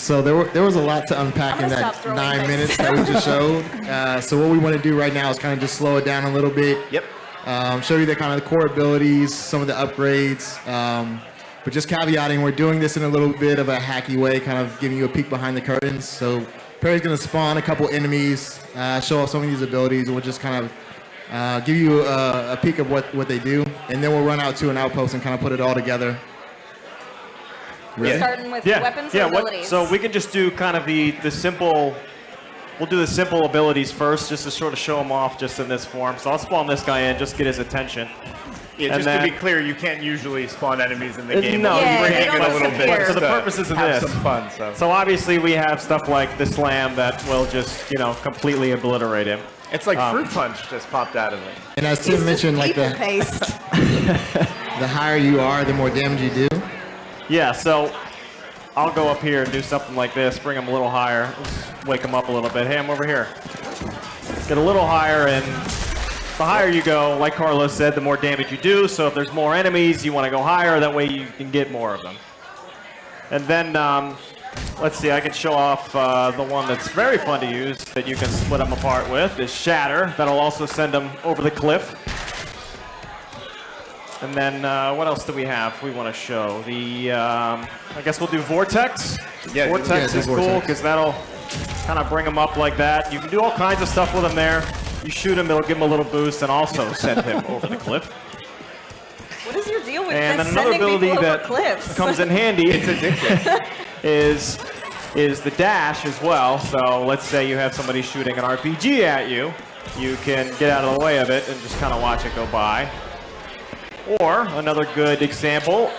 So there was a lot to unpack in that 9 minutes that we just showed. So what we want to do right now is kind of just slow it down a little bit. Yep. Show you the kind of the core abilities, some of the upgrades. But just caveating, we're doing this in a little bit of a hacky way, kind of giving you a peek behind the curtains. So Perry's going to spawn a couple enemies, show off some of these abilities, and we'll just kind of give you a peek of what they do. And then we'll run out to an outpost and kind of put it all together. Really? Starting with weapons and abilities. So we can just do kind of the simple, we'll do the simple abilities first, just to sort of show them off just in this form. So I'll spawn this guy in, just get his attention. Yeah, just to be clear, you can't usually spawn enemies in the game. No, yeah, you bring it it a little bit. For the purposes of have this. some fun, so obviously we have stuff like the slam that will just, completely obliterate him. It's like Fruit Punch just popped out of it. And as Tim mentioned, like the higher you are, the more damage you do. Yeah, so I'll go up here and do something like this, bring him a little higher, just wake him up a little bit. Hey, I'm over here. Get a little higher, and the higher you go, like Carlos said, the more damage you do. So if there's more enemies, you want to go higher. That way you can get more of them. And then, let's see, I can show off the one that's very fun to use that you can split them apart with, is Shatter. That'll also send them over the cliff. And then what else do we have we want to show? I guess we'll do Vortex. Yeah, Vortex is cool because that'll kind of bring them up like that. You can do all kinds of stuff with them there. You shoot him, it'll give him a little boost and also send him over the cliff. What is your deal with and this another sending ability people that over cliffs? comes in handy It's addictive. is the dash as well. So let's say you have somebody shooting an RPG at you. You can get out of the way of it and just kind of watch it go by. Or another good example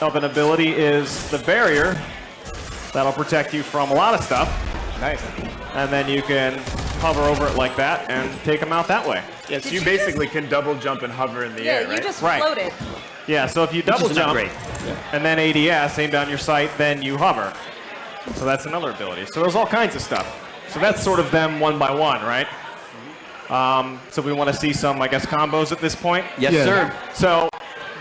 of an ability is the barrier. That'll protect you from a lot of stuff. Nice. And then you can hover over it like that and take them out that way. Yeah, so you basically can double jump and hover in the air, right? Yeah, you just floated. Yeah, so if you double jump and then ADS, aim down your sight, then you hover. So that's another ability. So there's all kinds of stuff. So that's sort of them one by one, right? So we want to see some, I guess, combos at this point? Yes, sir. So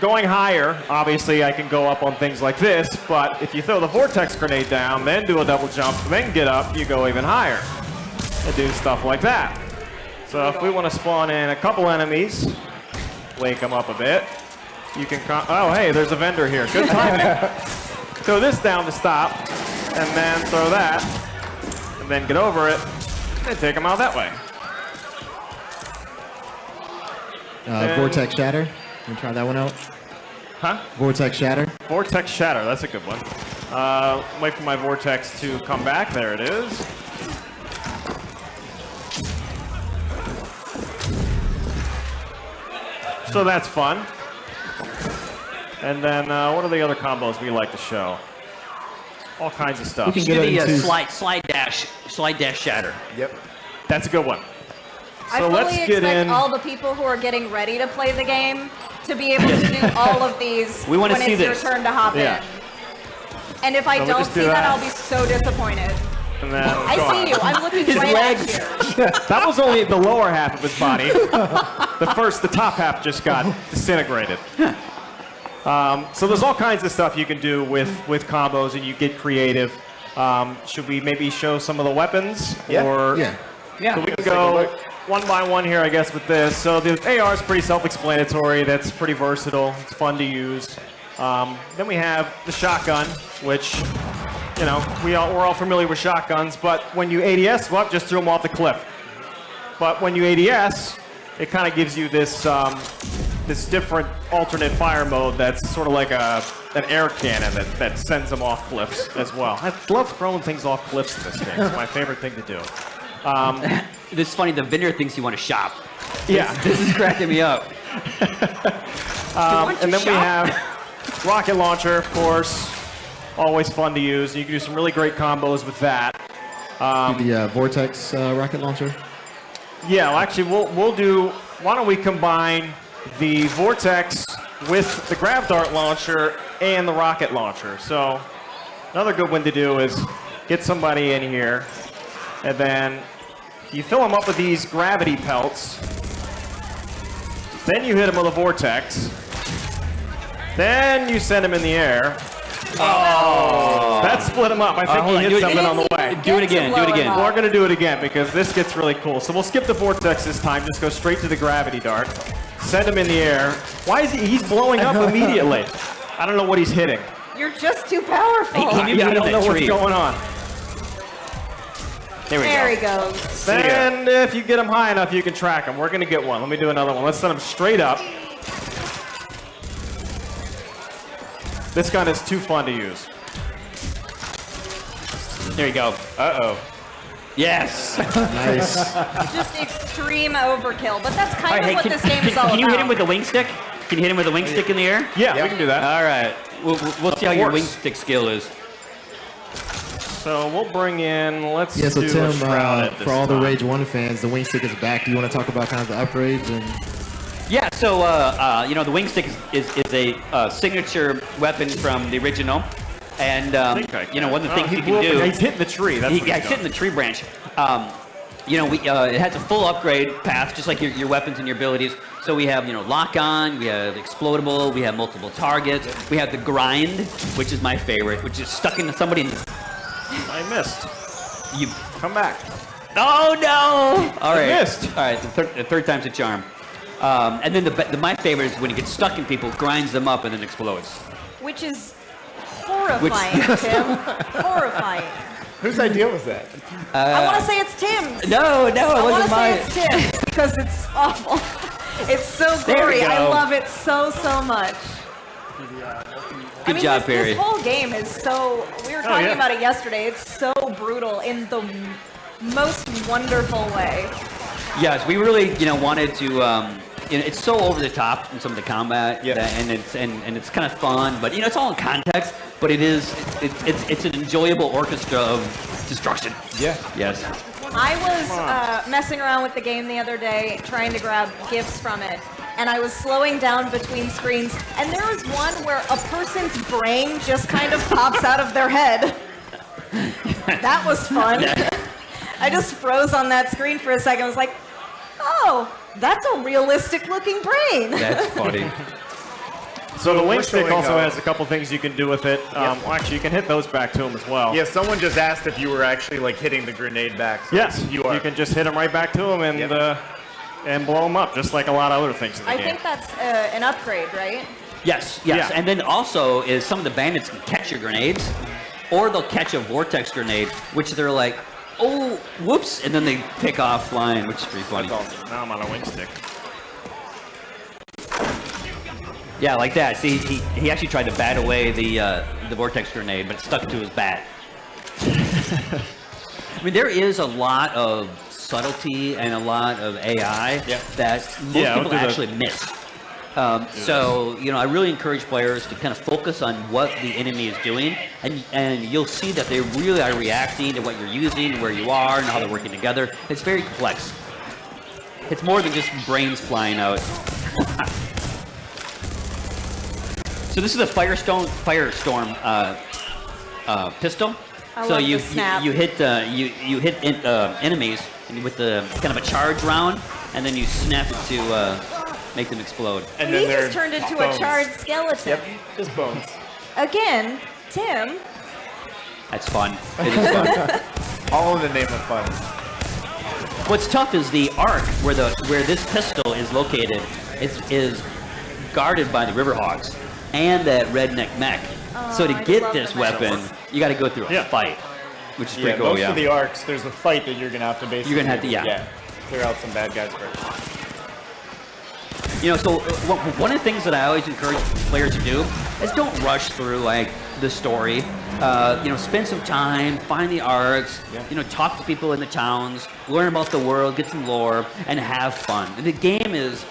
going higher, obviously I can go up on things like this, but if you throw the Vortex grenade down, then do a double jump, then get up, you go even higher and do stuff like that. So if we want to spawn in a couple enemies, wake them up a bit, you can, oh, hey, there's a vendor here. Good timing. Throw this down to stop, and then throw that, and then get over it, and take them out that way. Vortex Shatter. You try that one out? Huh? Vortex Shatter. Vortex Shatter, that's a good one. Wait for my Vortex to come back. There it is. So that's fun. And then what are the other combos we like to show? All kinds of stuff. We can do the slide dash shatter. Yep. That's a good one. I So fully let's get expect in. all the people who are getting ready to play the game to be able to do all of these We wanna when see it's this. your turn to hop Yeah. in. And if I So we don't just do see that, that. I'll be so disappointed. And then I go see on. you. I'm looking right at you. That was only the lower half of his body. The top half just got disintegrated. So there's all kinds of stuff you can do with combos, and you get creative. Should we maybe show some of the weapons? Yeah. Or, Yeah. So we can go one by one here, I guess, with this. So the AR is pretty self-explanatory. That's pretty versatile. It's fun to use. Then we have the shotgun, which, we're all familiar with shotguns. But when you ADS, well, just throw them off the cliff. But when you ADS, it kind of gives you this this different alternate fire mode that's sort of like an air cannon that sends them off cliffs as well. I love throwing things off cliffs in this game. It's my favorite thing to do. This is funny, the vendor thinks you want to shop. Yeah. This is cracking me up. And then we have rocket launcher, of course. Always fun to use. You can do some really great combos with that. The Vortex rocket launcher. Yeah, well, actually, we'll do. Why don't we combine the Vortex with the Grav Dart launcher and the rocket launcher? So another good one to do is get somebody in here, and then you fill them up with these gravity pelts. Then you hit them with a Vortex. Then you send them in the air. Oh. That split him up. I think he hit something on the way. Do it again. We're going to do it again because this gets really cool. So we'll skip the vortex this time. Just go straight to the gravity dart. Send him in the air. Why is he's blowing up immediately? I don't know what he's hitting. You're just too powerful. He I don't know what's going on. There he goes. And if you get him high enough, you can track him. We're going to get one. Let me do another one. Let's send him straight up. This gun is too fun to use. There you go. Uh-oh. Yes. Nice. Just extreme overkill, but that's kind All of right, what this game is all can you about. hit him with the wing stick? Can you hit him with the wing stick in the air? Yeah, we can do that. All right. We'll see how your wing stick skill is. So we'll bring in, let's Yeah, so do Tim, a shrouded this for all the time. Rage 1 fans, the wing stick is back. Do you want to talk about kind of the upgrades? And Yeah, so, the wing stick is a signature weapon from the original. And, one of the things you can do... He's hitting the tree. That's He's hitting the tree branch. It has a full upgrade path, just like your weapons and your abilities. So we have, lock on, we have explodable, we have multiple targets, we have the grind, which is my favorite, which is stuck into somebody and I missed. you... Come back. Oh, no! All right. missed. All right, the third time's a charm. And then my favorite is when he gets stuck in people, grinds them up, and then explodes. Which is horrifying, Tim. Horrifying. Whose idea was that? I want to say it's Tim's. No, it I want wasn't to say mine. it's Tim's because it's awful. It's so There we gory. I go. love it so much. Good job, Perry. This whole game is so. We were talking about it yesterday. It's so brutal in the most wonderful way. Yes, we really, wanted to. It's so over the top in some of the combat, and it's kind of fun, but it's all in context. But it's an enjoyable orchestra of destruction. Yeah. Yes. I was messing around with the game the other day, trying to grab gifts from it, and I was slowing down between screens, and there was one where a person's brain just kind of pops out of their head. That was fun. I just froze on that screen for a second. I was like, oh, that's a realistic looking brain. That's funny. So the wing stick showing, also has a couple things you can do with it. Well, actually, you can hit those back to him as well. Yeah, someone just asked if you were actually like hitting the grenade back. So Yes, you are. You can just hit him right back to him and blow him up, just like a lot of other things in the I game. think that's an upgrade, right? Yes. Yeah. And then also is some of the bandits can catch your grenades, or they'll catch a vortex grenade, which they're like, oh, whoops, and then they pick off flying, which is pretty funny. That's awesome. Now I'm on a wing stick. Yeah, like that. See, he actually tried to bat away the vortex grenade, but it stuck to his bat. I mean, there is a lot of subtlety and a lot of AI that most people actually miss. So, I really encourage players to kind of focus on what the enemy is doing, and you'll see that they really are reacting to what you're using, where you are, and how they're working together. It's very complex. It's more than just brains flying out. So this is a firestorm pistol. I So love you the snap. you hit enemies and with the kind of a charge round, and then you snap it to make them explode. And He then they're just turned into bones. a charred skeleton. Yep, just bones. Again, Tim. That's fun. It is fun. All in the name of fun. What's tough is the arc where this pistol is located is guarded by the Riverhawks and that redneck mech. So to I get love this the mechs. weapon, you got to go through a fight, which is pretty cool. Most of the arcs, there's a fight that you're gonna have to basically. You're gonna have to, clear out some bad guys first. So one of the things that I always encourage players to do is don't rush through like the story. Spend some time, find the arcs. Talk to people in the towns, learn about the world, get some lore, and have fun. And the game is.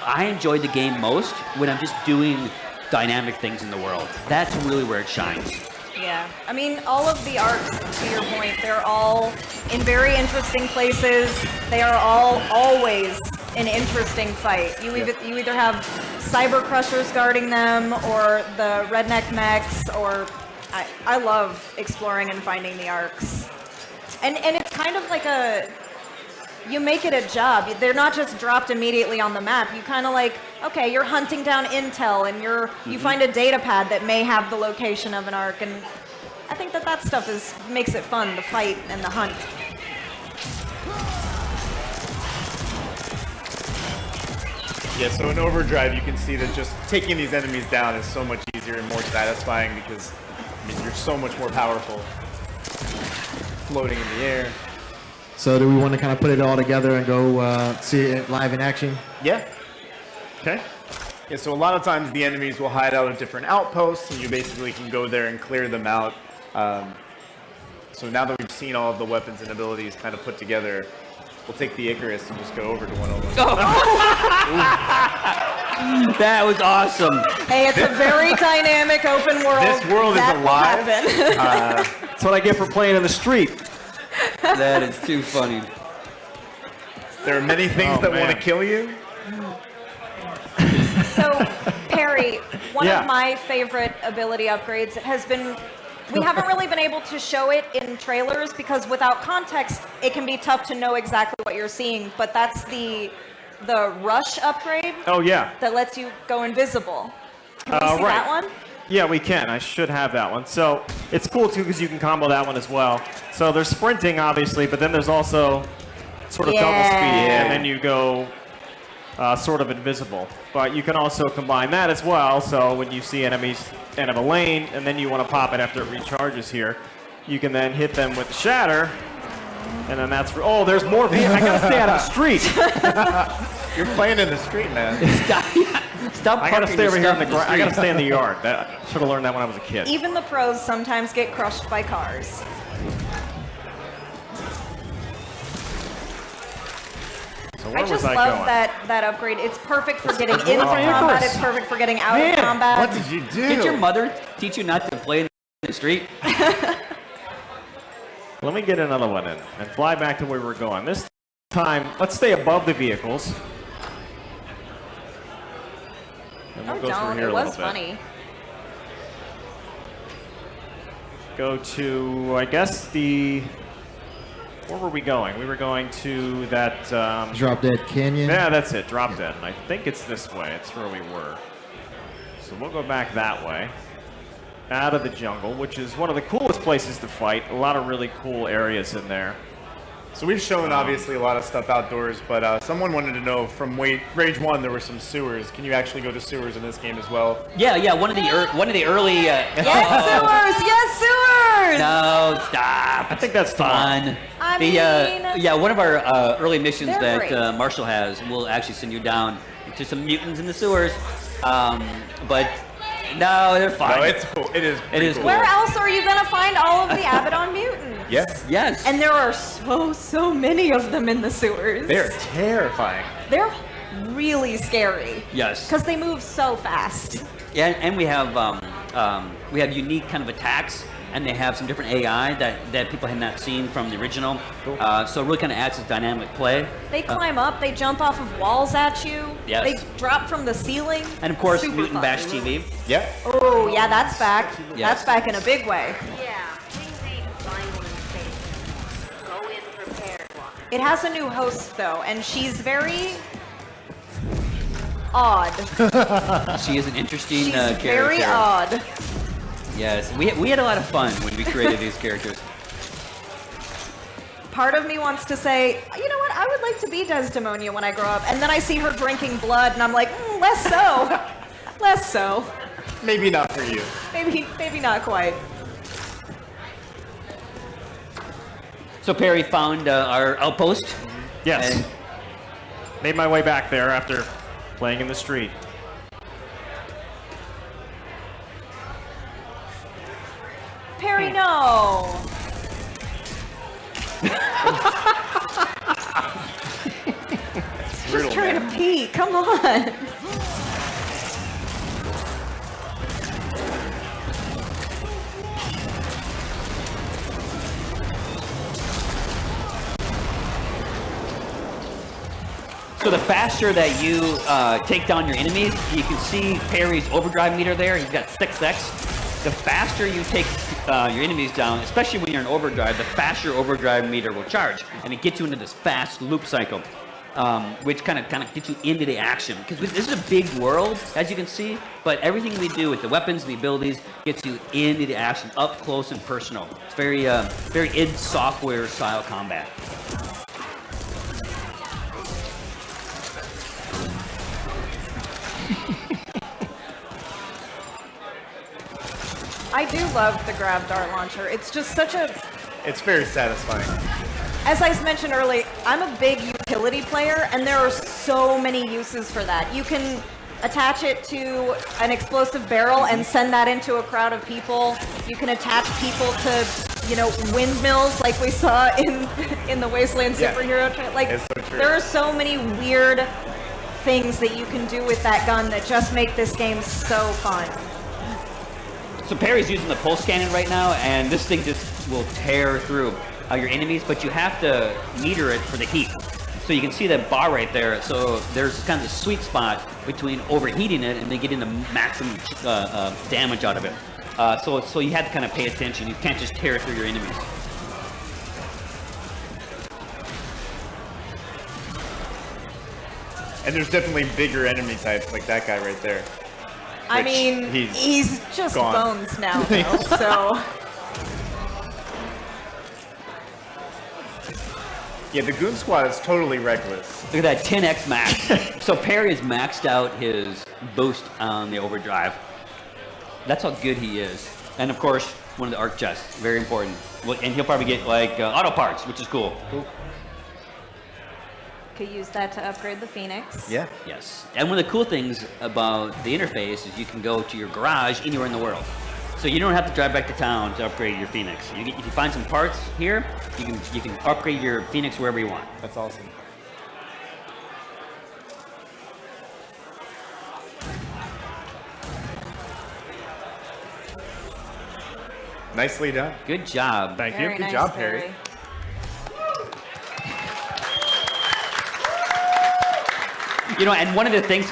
I enjoyed the game most when I'm just doing dynamic things in the world. That's really where it shines. Yeah. I mean, all of the arcs, to your point, they're all in very interesting places. They are all always an interesting fight. You either have cyber crushers guarding them, or the redneck mechs, or I love exploring and finding the arcs. And it's kind of like you make it a job. They're not just dropped immediately on the map. You kind of like, okay, you're hunting down intel, and you find a data pad that may have the location of an arc, and I think that stuff makes it fun, the fight and the hunt. Yeah, so in Overdrive, you can see that just taking these enemies down is so much easier and more satisfying because, I mean, you're so much more powerful floating in the air. So do we want to kind of put it all together and go see it live in action? Yeah. Okay. Yeah, so a lot of times the enemies will hide out at different outposts, and you basically can go there and clear them out. So now that we've seen all of the weapons and abilities kind of put together, we'll take the Icarus and just go over to one of them. That was awesome. Hey, it's a very dynamic open world. This world is alive. That's what I get for playing in the street. That is too funny. There are many things that want to kill you. So, Perry, one of my favorite ability upgrades has been, we haven't really been able to show it in trailers because without context, it can be tough to know exactly what you're seeing, but that's the rush upgrade. Oh, yeah. That lets you go invisible. Can we see that one? Yeah, we can. I should have that one. So it's cool, too, because you can combo that one as well. So there's sprinting, obviously, but then there's also sort of double speed, and then you go sort of invisible. But you can also combine that as well, so when you see enemies end of a lane, and then you want to pop it after it recharges here, you can then hit them with the Shatter, and then that's... Oh, there's more of these. I gotta stay out of the street. You're playing in the street, man. Stop. I gotta stay over here in the ground. I gotta stay in the yard. I should have learned that when I was a kid. Even the pros sometimes get crushed by cars. So where I was just I love going? that upgrade. It's perfect for getting into combat. It's perfect for getting out of combat. What did you do? Did your mother teach you not to play in the street? Let me get another one in and fly back to where we were going. This time, let's stay above the vehicles. And we'll go through here It a was little bit. funny. Go to, I guess, where were we going? We were going to that... Drop Dead Canyon. Yeah, that's it, Drop Dead. And I think it's this way. It's where we were. So we'll go back that way. Out of the jungle, which is one of the coolest places to fight. A lot of really cool areas in there. So we've shown obviously a lot of stuff outdoors, but someone wanted to know from Rage 1 there were some sewers. Can you actually go to sewers in this game as well? Yeah. One of the early. Yes, sewers! Yes, sewers! No, stop. I think that's fun. I mean, One of our early missions they're that great. Marshall has will actually send you down to some mutants in the sewers. But no, they're fine. No, it's cool. It is. It is cool. Where else are you gonna find all of the Abaddon mutants? Yes. Yes. And there are so many of them in the sewers. They're terrifying. They're really scary. Yes. Because they move so fast. Yeah, and we have unique kind of attacks, and they have some different AI that people have not seen from the original. So it really kind of adds to dynamic play. They climb up, they jump off of walls at you. Yes. They drop from the ceiling. And of course, Super Mutant fun. Bash TV. Yeah. Oh, yeah, that's back. Yes. That's back in a big way. Yeah, things ain't final in space. Go in prepared, Walker. It has a new host, though, and she's very odd. She is an interesting She's character. very odd. Yes, we had a lot of fun when we created these characters. Part of me wants to say, you know what, I would like to be Desdemonia when I grow up. And then I see her drinking blood, and I'm like, less so. Less so. Maybe not for you. Maybe not quite. So Perry found our outpost. Yes. And Made my way back there after playing in the street. Perry, no. Just trying to pee. Come on. so the faster that you take down your enemies, you can see Perry's overdrive meter there. He's got 6x. the faster you take your enemies down, especially when you're in overdrive, the faster your overdrive meter will charge, and it gets you into this fast loop cycle, which kind of gets you into the action. Because this is a big world, as you can see, but everything we do with the weapons and the abilities gets you into the action, up close and personal. It's very id Software style combat. I do love the grab dart launcher. It's just such a, It's very satisfying. as I mentioned earlier, I'm a big utility player, and there are so many uses for that. You can attach it to an explosive barrel and send that into a crowd of people. You can attach people to, windmills like we saw in the Wasteland Yeah. superhero. Like, It's so true. there are so many weird things that you can do with that gun that just make this game so fun. So Perry's using the pulse cannon right now, and this thing just will tear through your enemies, but you have to meter it for the heat. So you can see that bar right there. So there's kind of a sweet spot between overheating it and then getting the maximum damage out of it. So you have to kind of pay attention. You can't just tear through your enemies. And there's definitely bigger enemy types like that guy right there. I Which mean, he's just gone. bones now, though, so... Yeah, the Goon Squad is totally reckless. Look at that 10x max. So Perry has maxed out his boost on the overdrive. That's how good he is. And of course, one of the arc chests, very important. Well, and he'll probably get like auto parts, which is cool. Could use that to upgrade the Phoenix. Yeah. Yes. And one of the cool things about the interface is you can go to your garage anywhere in the world. So you don't have to drive back to town to upgrade your Phoenix. If you find some parts here, you can upgrade your Phoenix wherever you want. That's awesome. Nicely done. Good job. Thank Very you. Good nice, job, Perry. And one of the things